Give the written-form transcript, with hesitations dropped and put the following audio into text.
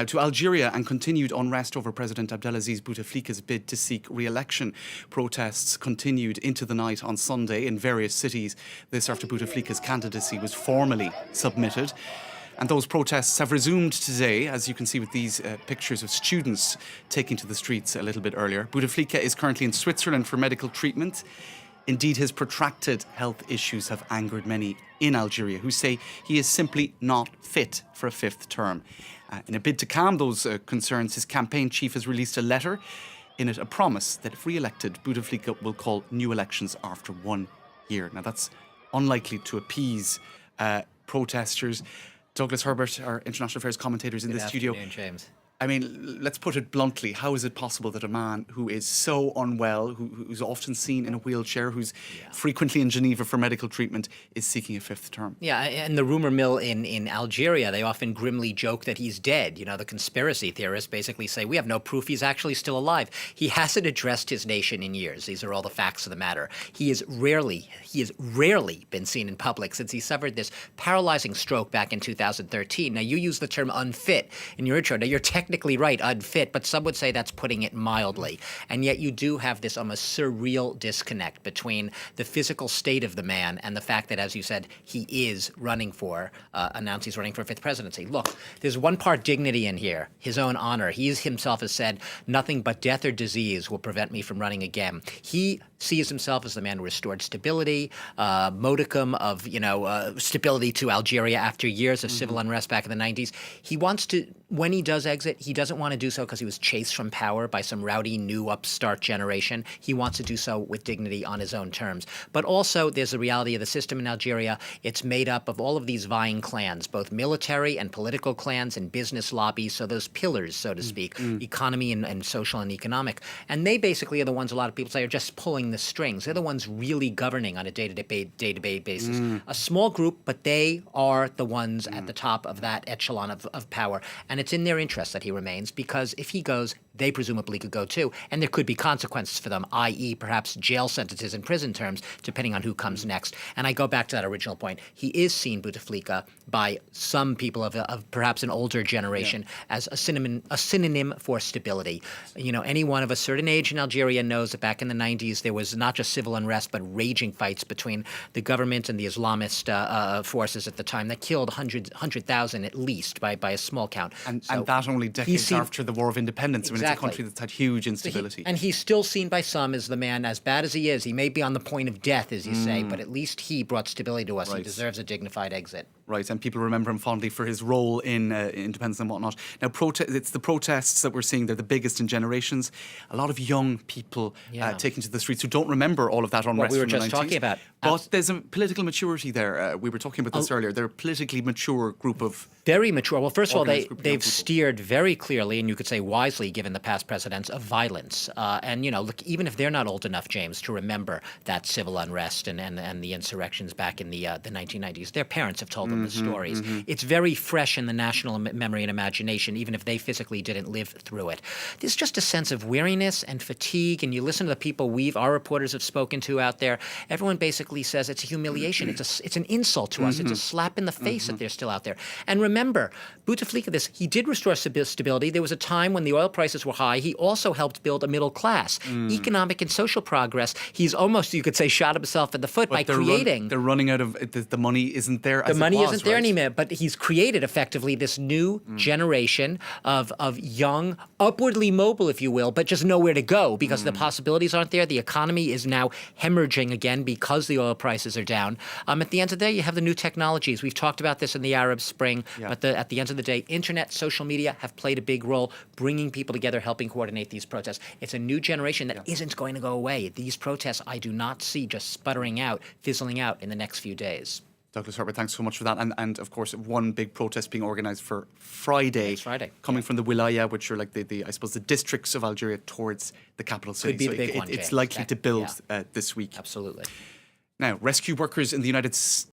Now to Algeria and continued unrest over President Abdelaziz Bouteflika's bid to seek re-election. Protests continued into the night on Sunday in various cities. This after Bouteflika's candidacy was formally submitted. And those protests have resumed today, as you can see with these pictures of students taking to the streets a little bit earlier. Bouteflika is currently in Switzerland for medical treatment. Indeed, his protracted health issues have angered many in Algeria who say he is simply not fit for a fifth term. In a bid to calm those concerns, his campaign chief has released a letter. In it, a promise that if re-elected, Bouteflika will call new elections after 1 year. Now, that's unlikely to appease protesters. Douglas Herbert, our international affairs commentator, is in the studio. Good afternoon, James. I mean, let's put it bluntly. How is it possible that a man who is so unwell, who's often seen in a wheelchair, who's frequently in Geneva for medical treatment, is seeking a fifth term? Yeah, and the rumor mill in Algeria, they often grimly joke that he's dead. You know, the conspiracy theorists basically say, we have no proof he's actually still alive. He hasn't addressed his nation in years. These are all the facts of the matter. He has rarely been seen in public since he suffered this paralyzing stroke back in 2013. Now, you use the term unfit in your intro. Now, you're technically right, unfit, but some would say that's putting it mildly. And yet you do have this almost surreal disconnect between the physical state of the man and the fact that, as you said, he is running for, announced he's running for a fifth presidency. Look, there's one part dignity in here, his own honor. He himself has said, nothing but death or disease will prevent me from running again. He sees himself as the man who restored stability, modicum of, stability to Algeria after years of civil unrest back in the 90s. He wants to, when he does exit, he doesn't want to do so because he was chased from power by some rowdy new upstart generation. He wants to do so with dignity on his own terms. But also, there's the reality of the system in Algeria. It's made up of all of these vying clans, both military and political clans and business lobbies, so those pillars, so to speak, economy and social and economic. And they basically are the ones a lot of people say are just pulling the strings. They're the ones really governing on a day-to-day basis. A small group, but they are the ones at the top of that echelon of power. And it's in their interest that he remains, because if he goes, they presumably could go too, and there could be consequences for them, i.e. perhaps jail sentences and prison terms, depending on who comes next. And I go back to that original point. He is seen, Bouteflika, by some people of perhaps an older generation as a synonym for stability. You know, anyone of a certain age in Algeria knows that back in the 90s there was not just civil unrest, but raging fights between the government and the Islamist forces at the time that killed 100,000 at least by a small count. And that only decades after the War of Independence. Exactly. It's a country that's had huge instability. And he's still seen by some as the man, as bad as he is. He may be on the point of death, as you say, but at least he brought stability to us. Right. He deserves a dignified exit. Right, and people remember him fondly for his role in independence and whatnot. Now, it's the protests that we're seeing. They're the biggest in generations. A lot of young people taking to the streets who don't remember all of that unrest. What we were from just the 90s. talking about. But there's a political maturity there. We were talking about this earlier. They're a politically mature group of... Very mature. Well, first of all, they've steered very clearly, and you could say wisely, given the past precedents, of violence. And, look, even if they're not old enough, James, to remember that civil unrest and the insurrections back in the 1990s, their parents have told them the stories. It's very fresh in the national memory and imagination, even if they physically didn't live through it. There's just a sense of weariness and fatigue, and you listen to the people our reporters have spoken to out there. Everyone basically says it's a humiliation. It's an insult to us. It's a slap in the face that they're still out there. And remember, Bouteflika, he did restore stability. There was a time when the oil prices were high. He also helped build a middle class. Economic and social progress. He's almost, you could say, shot himself in the foot by creating... they're running out of... The money isn't there as The money it was, isn't there right? anymore, but he's created effectively this new generation of young, upwardly mobile, if you will, but just nowhere to go because the possibilities aren't there. The economy is now hemorrhaging again because the oil prices are down. At the end of the day, you have the new technologies. We've talked about this in the Arab Spring, but at the end of the day, internet, social media have played a big role bringing people together, helping coordinate these protests. It's a new generation that isn't going to go away. These protests I do not see just sputtering out, fizzling out in the next few days. Douglas Herbert, thanks so much for that. And of course, one big protest being organised for Friday. Next Friday. Coming from the Wilaya, which are like I suppose, the districts of Algeria towards the capital city. Could be the big one, It's James. likely to build this week. Absolutely. Now, rescue workers in the United States